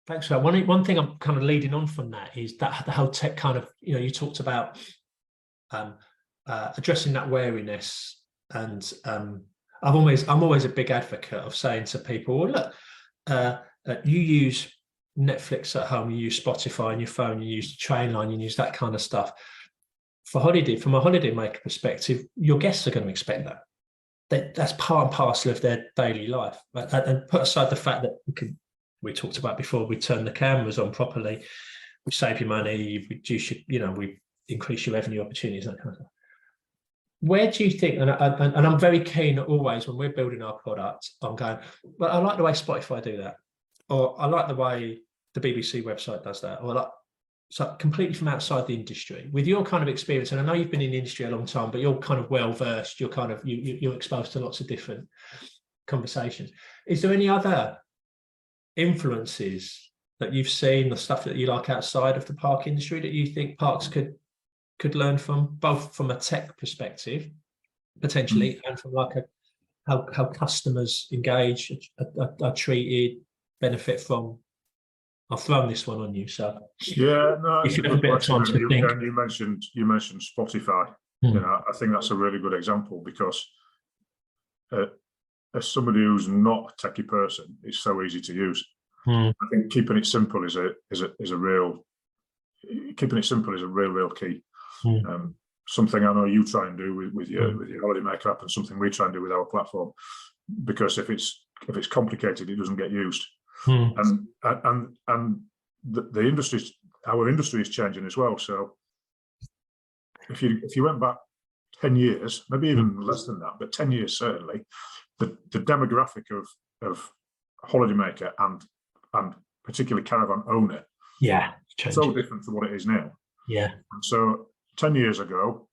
Thanks for that. One thing I'm kind of leading on from that is that the whole tech kind of, you talked about addressing that wariness, and I'm always a big advocate of saying to people, well, look, you use Netflix at home, you use Spotify on your phone, you use the train line, you use that kind of stuff. From a Holidaymaker perspective, your guests are going to expect that. That's part and parcel of their daily life. And put aside the fact that we talked about before, we turn the cameras on properly, we save you money, you reduce we increase your revenue opportunities, that kind of stuff. Where do you think, and I'm very keen always when we're building our product, I'm going, well, I like the way Spotify do that, or I like the way the BBC website does that, or so completely from outside the industry. With your kind of experience, and I know you've been in the industry a long time, but you're kind of well versed, you're kind of you're exposed to lots of different conversations. Is there any other influences that you've seen, the stuff that you like outside of the park industry, that you think parks could learn from, both from a tech perspective potentially, and from like how customers engage, are treated, benefit from? I've thrown this one on you, so yeah, no, if you have a bit of time to think. And you mentioned Spotify. I think that's a really good example, because as somebody who's not a techie person, it's so easy to use. I think keeping it simple is a real key. Something I know you try and do with your Holidaymaker app, and something we try and do with our platform, because if it's complicated, it doesn't get used. And the industry, our industry is changing as well. So if you went back 10 years, maybe even less than that, but 10 years certainly, the demographic of Holidaymaker and particularly caravan owner, so different to what it is now. And so 10 years ago,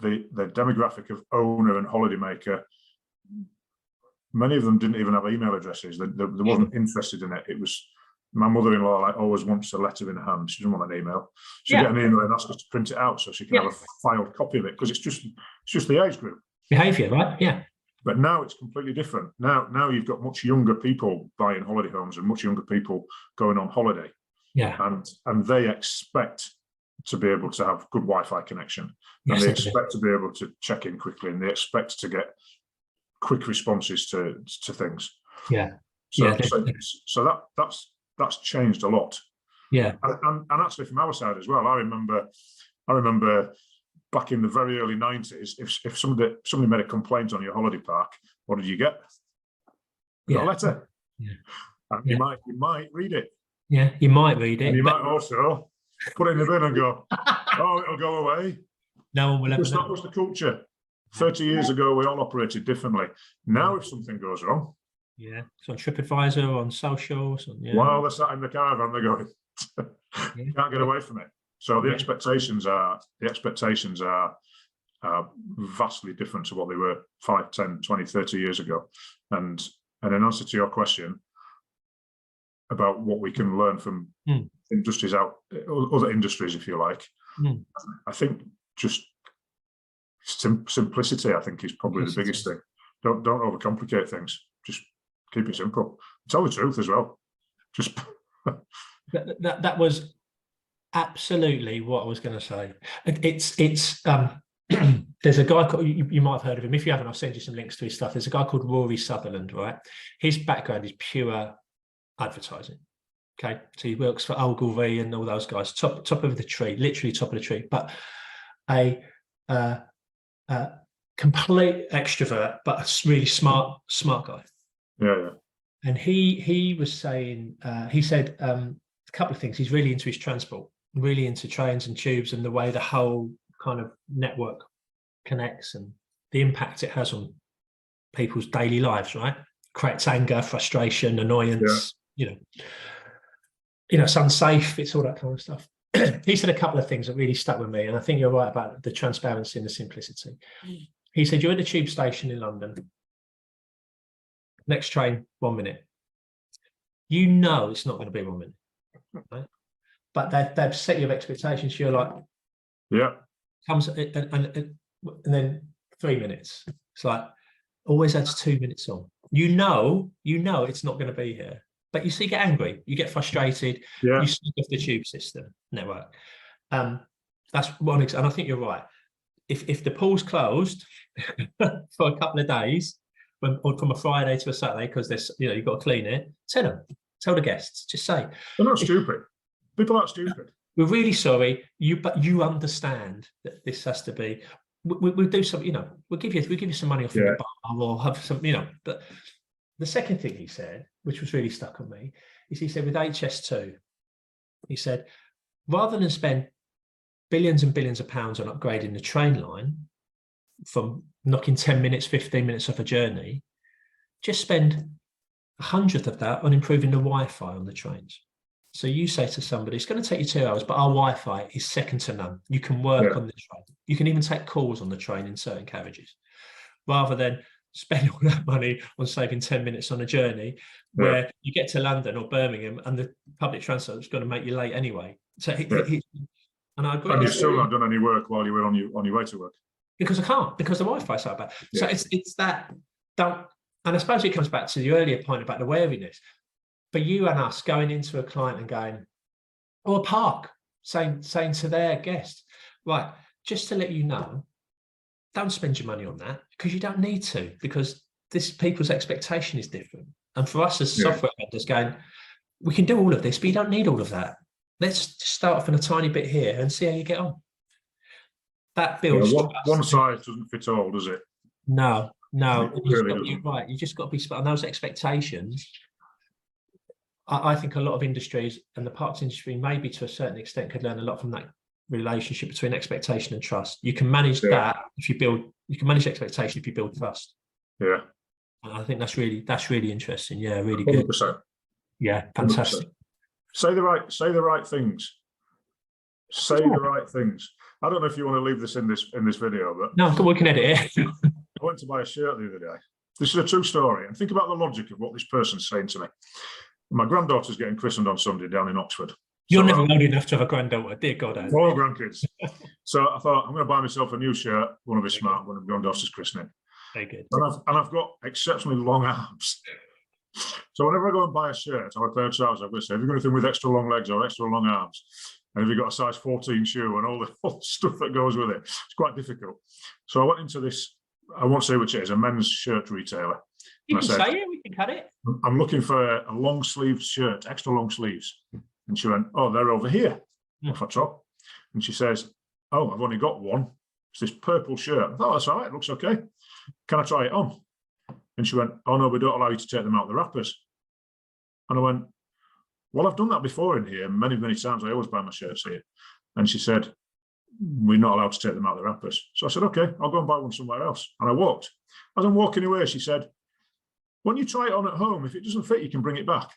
the demographic of owner and Holidaymaker, many of them didn't even have email addresses. They wasn't interested in it. It was, my mother-in-law always wants a letter in hand. She doesn't want an email. She'll get an email and ask us to print it out so she can have a filed copy of it, because it's just the age group. Behaviour, right? Yeah. But now it's completely different. Now you've got much younger people buying holiday homes and much younger people going on holiday. And they expect to be able to have good Wi-Fi connection. And they expect to be able to check in quickly, and they expect to get quick responses to things. So that's changed a lot. And actually from our side as well, I remember back in the very early 90s, if somebody made a complaint on your holiday park, what did you get? You got a letter. And you might read it. You might read it. And you might also put it in the bin and go, oh, it'll go away. No one will ever know. That was the culture. 30 years ago, we all operated differently. Now, if something goes wrong, it's on TripAdvisor, on socials. While they're sat in the caravan, they're going, you can't get away from it. So the expectations are vastly different to what they were 5, 10, 20, 30 years ago. And in answer to your question about what we can learn from industries other industries, if you like, I think just simplicity, I think, is probably the biggest thing. Don't overcomplicate things. Just keep it simple. Tell the truth as well. Just that was absolutely what I was going to say. It's there's a guy called, you might have heard of him. If you haven't, I'll send you some links to his stuff. There's a guy called Rory Sutherland, right? His background is pure advertising. Okay, so he works for Ogilvy and all those guys, top of the tree, literally top of the tree, but a complete extrovert, but a really smart guy. And he was saying, he said a couple of things. He's really into his transport, really into trains and tubes, and the way the whole kind of network connects and the impact it has on people's daily lives, right? Creates anger, frustration, annoyance, it's unsafe, it's all that kind of stuff. He said a couple of things that really stuck with me, and I think you're right about the transparency and the simplicity. He said, you're at the tube station in London, next train 1 minute. You know it's not going to be 1 minute, right? But they've set your expectations. You're like, comes and then 3 minutes. It's like always adds 2 minutes on. You know it's not going to be here. But you see, you get angry, you get frustrated, Yeah. you stick off the tube system network. That's one example. And I think you're right. If the pool's closed for a couple of days, or from a Friday to a Saturday, because there's, you've got to clean it, tell the guests, just say, they're not stupid. People aren't stupid. We're really sorry, but you understand that this has to be. We'll do some, we'll give you some money off in the bar, or have some, But the second thing he said, which was really stuck on me, is he said with HS2, he said, rather than spend billions and billions of pounds on upgrading the train line from knocking 10 minutes, 15 minutes off a journey, just spend 100th of that on improving the Wi-Fi on the trains. So you say to somebody, it's going to take you 2 hours, but our Wi-Fi is second to none. You can work on the train. You can even take calls on the train in certain carriages, rather than spend all that money on saving 10 minutes on a journey where you get to London or Birmingham and the public transport is going to make you late anyway. So and I agree. And you've still not done any work while you were on your way to work. Because I can't, because the Wi-Fi is so bad. So it's that, and I suppose it comes back to the earlier point about the wariness. For you and us going into a client and going, or a park, saying to their guest, right, just to let you know, don't spend your money on that, because you don't need to, because people's expectation is different. And for us as software vendors going, we can do all of this, but you don't need all of that. Let's just start off in a tiny bit here and see how you get on. That builds trust. One size doesn't fit all, does it? No. Really You're right. You just got to be spot on those expectations. I think a lot of industries, and the parts industry maybe to a certain extent, could learn a lot from that relationship between expectation and trust. You can manage that if you build. You can manage expectation if you build trust. Yeah. And I think that's really interesting. Yeah, really 100%. good. Yeah, fantastic. 100%. Say the right things. Say the right things. I don't know if you want to leave this in this video, but no, we can edit it. I went to buy a shirt the other day. This is a true story, and think about the logic of what this person's saying to me. My granddaughter's getting christened on Sunday down in Oxford. You're never old enough to have a granddaughter, dear God. All grandkids. So I thought, I'm going to buy myself a new shirt. Want to be smart when my granddaughter's christening. Very good. And I've got exceptionally long arms. So whenever I go and buy a shirt or a pair of trousers, I'm going to say, have you got anything with extra long legs or extra long arms? And have you got a size 14 shoe and all the stuff that goes with it? It's quite difficult. So I went into this, I won't say which it is, a men's shirt retailer. You can say it, we can cut it. I'm looking for a long sleeved shirt, extra long sleeves. And she went, oh, they're over here off her top. And she says, oh, I've only got one. It's this purple shirt. I thought, that's all right, it looks okay. Can I try it on? And she went, oh, no, we don't allow you to take them out of the wrappers. And I went, well, I've done that before in here many, many times. I always buy my shirts here. And she said, we're not allowed to take them out of the wrappers. So I said, okay, I'll go and buy one somewhere else. And I walked. As I'm walking away, she said, when you try it on at home, if it doesn't fit, you can bring it back.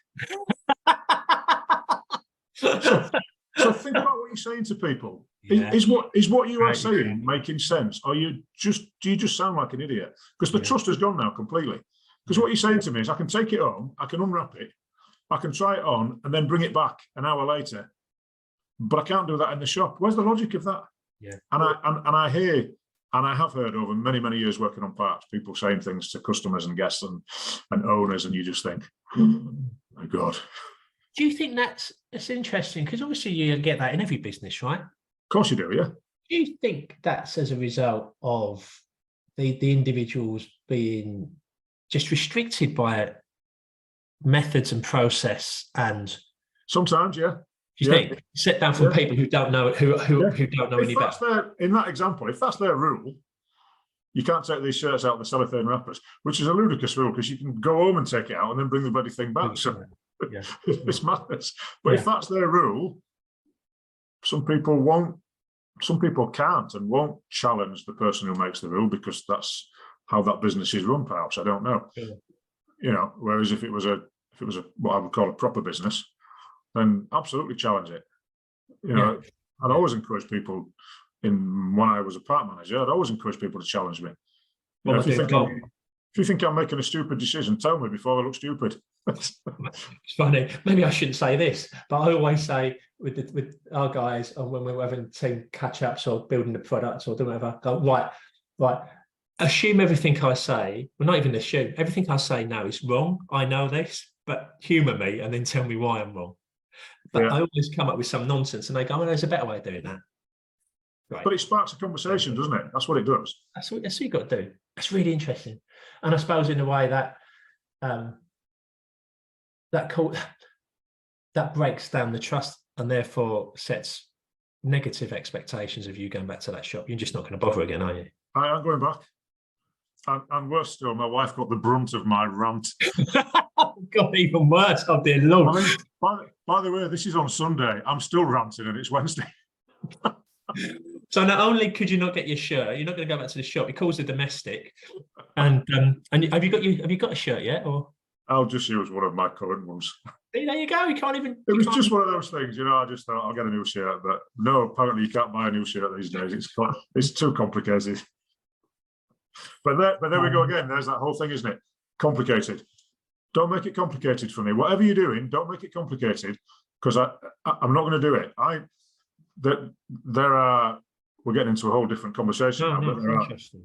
So think about what you're saying to people. Yeah. Is what you are saying making sense? Or do you just sound like an idiot? Because the trust has gone now completely. Because what you're saying to me is I can take it home, I can unwrap it, I can try it on and then bring it back an hour later. But I can't do that in the shop. Where's the logic of that? Yeah. And I hear, and I have heard over many, many years working on parts, people saying things to customers and guests and owners, and you just think, oh my God. Do you think that's interesting? Because obviously you get that in every business, right? Of course you do, yeah. Do you think that's as a result of the individuals being just restricted by methods and process? And sometimes, yeah. Do you think set down from people who don't know who don't know any better? In that example, if that's their rule, you can't take these shirts out of the cellophane wrappers, which is a ludicrous rule because you can go home and take it out and then bring the bloody thing back. So it's madness. But if that's their rule, some people can't and won't challenge the person who makes the rule because that's how that business is run. Perhaps I don't know. Yeah. You know, whereas if it was a what I would call a proper business, then absolutely challenge it. You know, I'd always encourage people. When I was a part manager, I'd always encourage people to challenge me. You know, if you think I'm making a stupid decision, tell me before I look stupid. It's funny. Maybe I shouldn't say this, but I always say with our guys, or when we're having team catch-ups or building the products or doing whatever, go, right, assume everything I say, well, not even assume, everything I say now is wrong. I know this. but humour me and then tell me why I'm wrong. But I always come up with some nonsense, and they go, "Oh, there's a better way of doing that." Right. But it sparks a conversation, doesn't it? That's what it does. That's what you've got to do. That's really interesting. And I suppose in a way that that breaks down the trust and therefore sets negative expectations of you going back to that shop. You're just not going to bother again, are you? I am going back. And worse still, my wife got the brunt of my rant. God, even worse. Oh, dear Lord. I mean, by the way, this is on Sunday. I'm still ranting and it's Wednesday. So not only could you not get your shirt, you're not going to go back to the shop. He calls it domestic. And have you got a shirt yet? Or I'll just use one of my current ones. There you go. You can't even. It was just one of those things, I just thought I'll get a new shirt, but no, apparently you can't buy a new shirt these days. It's too complicated. But there we go again. There's that whole thing, isn't it? Complicated. Don't make it complicated for me. Whatever you're doing, don't make it complicated, because I'm not going to do it. We're getting into a whole different conversation now, but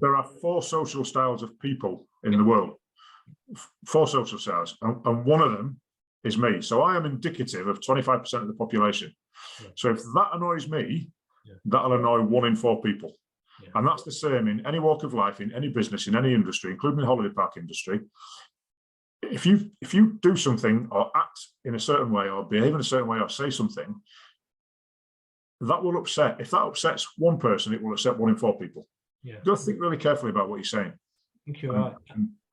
there are 4 social styles of people in the world. 4 social styles, and one of them is me. So I am indicative of 25% of the population. Yeah. So if that annoys me, that'll annoy 1 in 4 people. Yeah. And that's the same in any walk of life, in any business, in any industry, including the holiday park industry. If you do something or act in a certain way or behave in a certain way or say something, that will upset. If that upsets 1 person, it will upset 1 in 4 people. Yeah. You've got to think really carefully about what you're saying. I think you're right.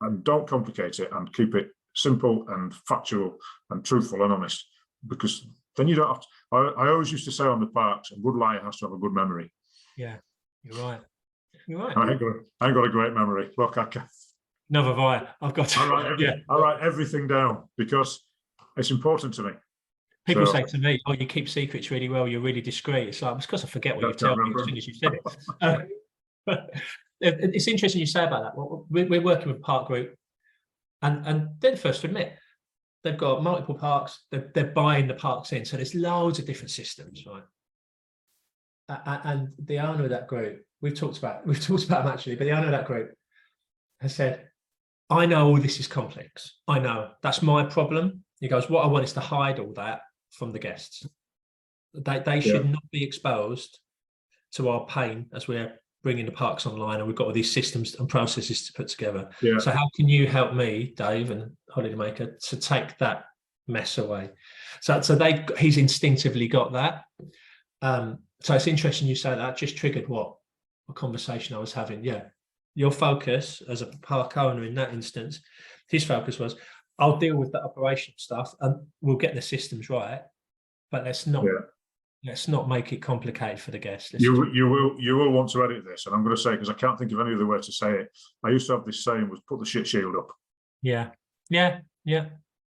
And don't complicate it, and keep it simple and factual and truthful and honest, because then you don't have to. I always used to say on the parks, a good liar has to have a good memory. Yeah, you're right. You're right. I ain't got a great memory. Look, never have I. I've got to. I write everything down because it's important to me. People say to me, "Oh, you keep secrets really well. You're really discreet." It's like, it's because I forget what you tell me as soon as you said it. It's interesting you say about that. Well, we're working with Park Group, and they're the first to admit they've got multiple parks. They're buying the parks in, so there's loads of different systems, right? And the owner of that group, we've talked about them actually, but the owner of that group has said, "I know all this is complex. I know that's my problem." He goes, "What I want is to hide all that from the guests. They should not be exposed to our pain as we're bringing the parks online, and we've got all these systems and processes to put together. Yeah. So how can you help me, Dave and Holidaymaker, to take that mess away?" So he's instinctively got that. So it's interesting you say that. Just triggered a conversation I was having. Yeah, your focus as a park owner in that instance, his focus was, I'll deal with the operational stuff and we'll get the systems right, but let's not make it complicated for the guests. You will want to edit this, and I'm going to say, because I can't think of any other way to say it. I used to have this saying, was put the shit shield up. Yeah.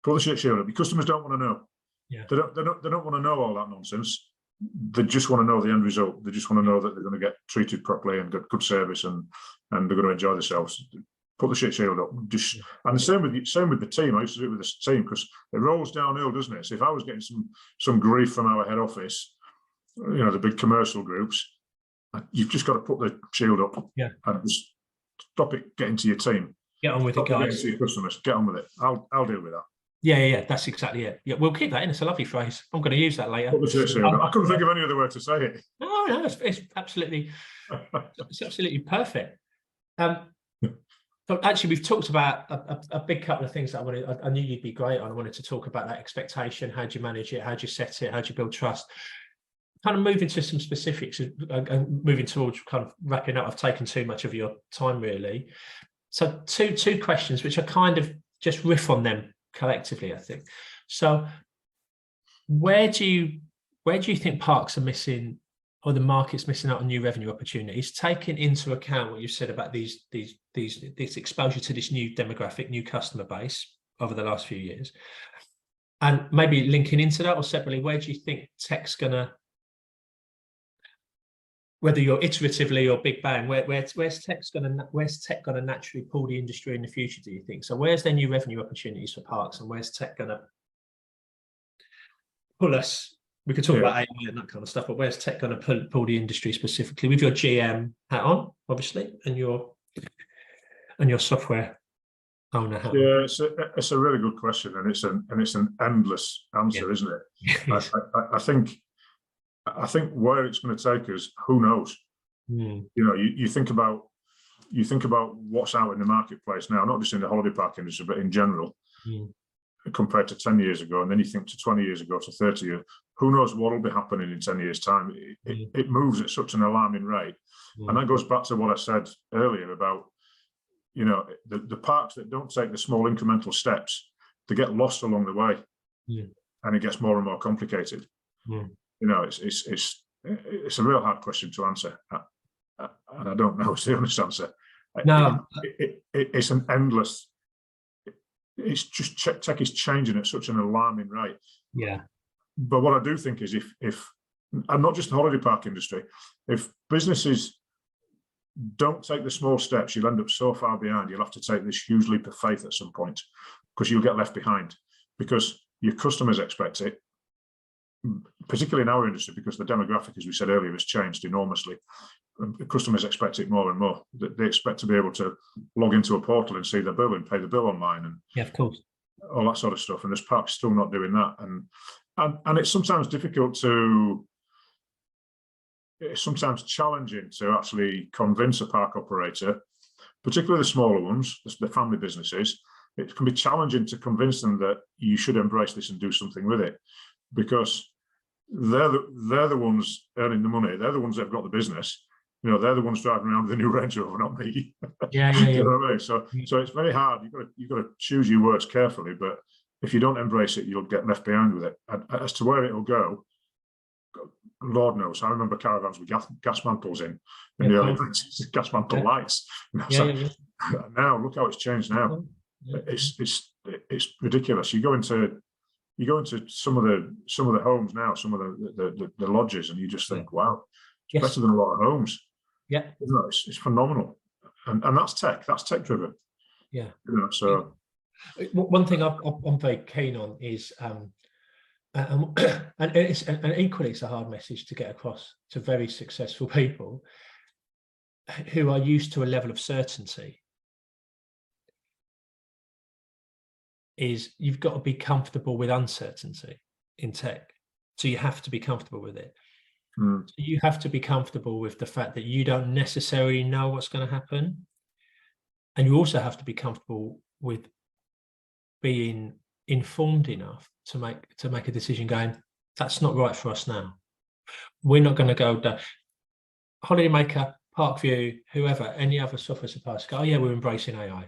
Put the shit shield up. Your customers don't want to know. Yeah. They don't want to know all that nonsense. They just want to know the end result. They just want to know that they're going to get treated properly and get good service, and they're going to enjoy themselves. Put the shit shield up. And the same with the team. I used to do it with the team, because it rolls downhill, doesn't it? So if I was getting some grief from our head office, the big commercial groups, you've just got to put the shield up. Yeah. And just stop it getting to your team. Get on with it, guys. Getting to your customers. Get on with it. I'll deal with that. Yeah. That's exactly it. Yeah, we'll keep that in. It's a lovely phrase. I'm going to use that later. Put the shit shield up. I couldn't think of any other way to say it. No, it's absolutely, it's absolutely perfect. So actually, we've talked about a big couple of things that I knew you'd be great on. I wanted to talk about that expectation. How do you manage it? How do you set it? How do you build trust? Kind of moving to some specifics and moving towards kind of wrapping up. I've taken too much of your time, really. So two questions, which are kind of just riff on them collectively, I think. So where do you think parks are missing, or the market's missing out on new revenue opportunities, taking into account what you said about this exposure to this new demographic, new customer base over the last few years, and maybe linking into that, or separately, where do you think tech's gonna, whether you're iteratively or big bang, where's tech gonna naturally pull the industry in the future, do you think? So where's there new revenue opportunities for parks, and where's tech gonna pull us? We could talk about AI and that kind of stuff, but where's tech going to pull the industry specifically, with your GM hat on, obviously, and your software owner hat? Yeah, it's a really good question, and it's an endless answer, isn't it? Yes. I think where it's going to take us, who knows? You know, you think about what's out in the marketplace now, not just in the holiday park industry, but in general, compared to 10 years ago, and then you think to 20 years ago, to 30 years, who knows what will be happening in 10 years' time? It moves at such an alarming rate. And that goes back to what I said earlier about, you know, the parks that don't take the small incremental steps, they get lost along the way, and it gets more and more complicated. You know, it's a real hard question to answer, and I don't know it's the honest answer. No, it's an endless. It's just tech is changing at such an alarming rate. Yeah. But what I do think is if and not just the holiday park industry, if businesses don't take the small steps, you'll end up so far behind. You'll have to take this huge leap of faith at some point, because you'll get left behind, because your customers expect it, particularly in our industry, because the demographic, as we said earlier, has changed enormously. Customers expect it more and more. They expect to be able to log into a portal and see their bill and pay the bill online, and yeah, of course, all that sort of stuff. And this park's still not doing that, and it's sometimes difficult to. It's sometimes challenging to actually convince a park operator, particularly the smaller ones, the family businesses. It can be challenging to convince them that you should embrace this and do something with it, because they're the ones earning the money. They're the ones that've got the business. You know, they're the ones driving around with the new Range Rover, not me. Yeah. You know what I mean? So it's very hard. You've got to choose your words carefully. But if you don't embrace it, you'll get left behind with it. As to where it'll go, Lord knows. I remember caravans with gas mantles in the early 90s, gas mantle lights. Now look how it's changed now. It's ridiculous. You go into some of the homes now, some of the lodges, and you just think, wow, it's better than a lot of homes. Yeah, it's phenomenal, and that's tech driven. Yeah, you know. So one thing I'm very keen on is and equally it's a hard message to get across to very successful people who are used to a level of certainty, is you've got to be comfortable with uncertainty in tech. So you have to be comfortable with it. So you have to be comfortable with the fact that you don't necessarily know what's going to happen. And you also have to be comfortable with being informed enough to make a decision going, that's not right for us now. We're not going to go down. Holidaymaker, ParcVu, whoever, any other software suppliers go, oh yeah, we're embracing AI.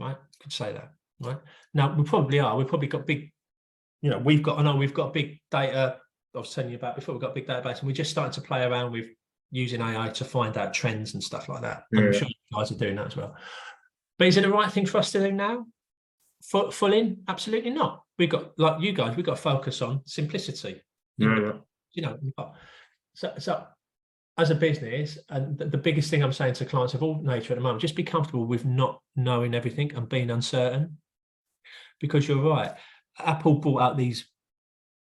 Right? Could say that. Right? Now we probably are. We've probably got big, you know, we've got big data. I was telling you about before, we've got a big database, and we're just starting to play around with using AI to find out trends and stuff like that. Yeah. I'm sure you guys are doing that as well. But is it the right thing for us to do now? Full in? Absolutely not. We've got, like you guys, we've got to focus on simplicity. You know, so as a business, and the biggest thing I'm saying to clients of all nature at the moment, just be comfortable with not knowing everything and being uncertain. Because you're right. Apple brought out these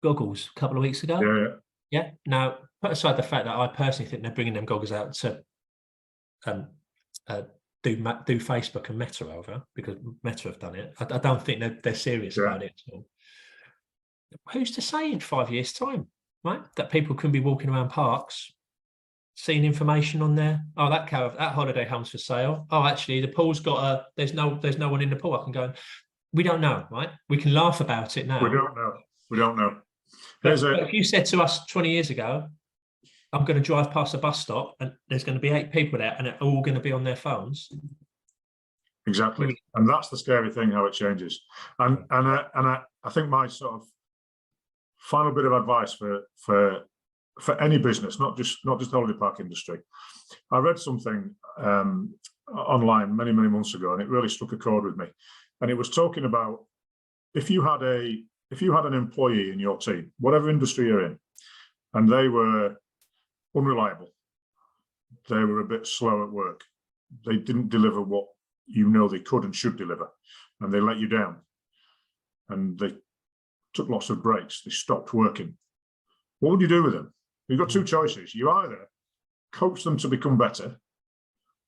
goggles a couple of weeks ago. Yeah. Now, put aside the fact that I personally think they're bringing them goggles out to do Facebook and Meta over, because Meta have done it. I don't think they're serious about it at all. Who's to say in 5 years' time, right, that people can be walking around parks, seeing information on there? Oh, that holiday home's for sale. Oh, actually, the pool's got there's no one in the pool. I can go. We don't know, right? We can laugh about it now. We don't know. But if you said to us 20 years ago, I'm going to drive past a bus stop and there's going to be 8 people there and they're all going to be on their phones. Exactly. And that's the scary thing, how it changes. And I think my sort of final bit of advice for any business, not just the holiday park industry. I read something online many months ago, and it really struck a chord with me. And it was talking about if you had an employee in your team, whatever industry you're in, and they were unreliable, they were a bit slow at work, they didn't deliver what you know they could and should deliver, and they let you down, and they took lots of breaks, they stopped working, what would you do with them? You've got 2 choices. You either coach them to become better,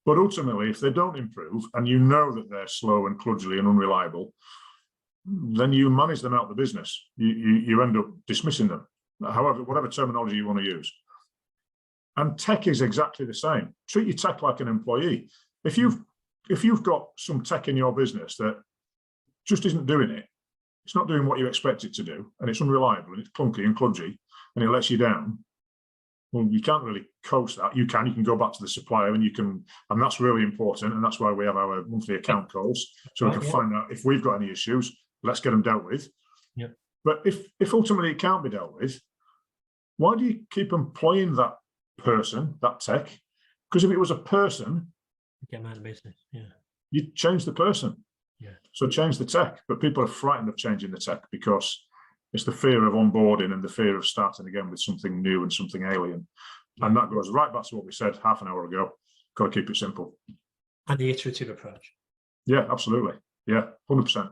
But ultimately, if they don't improve and you know that they're slow and kludgy and unreliable, then you manage them out of the business. You end up dismissing them, however, whatever terminology you want to use. And tech is exactly the same. Treat your tech like an employee. If you've got some tech in your business that just isn't doing it, it's not doing what you expect it to do, and it's unreliable and it's clunky and kludgy, and it lets you down, well, you can't really coast that. You can go back to the supplier, and that's really important, and that's why we have our monthly account calls, so we can find out if we've got any issues. Let's get them dealt with. Yep. But if ultimately it can't be dealt with, why do you keep employing that person, that tech? Because if it was a person, get them out of business. Yeah, you change the person. Yeah. So change the tech, but people are frightened of changing the tech because it's the fear of onboarding and the fear of starting again with something new and something alien. Yeah. And that goes right back to what we said half an hour ago. Got to keep it simple. And the iterative approach. Yeah, absolutely. Yeah, 100%.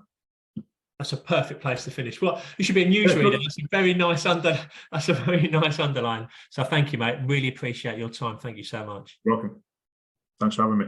That's a perfect place to finish. Well, you should be a newsreader. That's a very nice underline. So thank you, mate. Really appreciate your time. Thank you so much. You're welcome. Thanks for having me.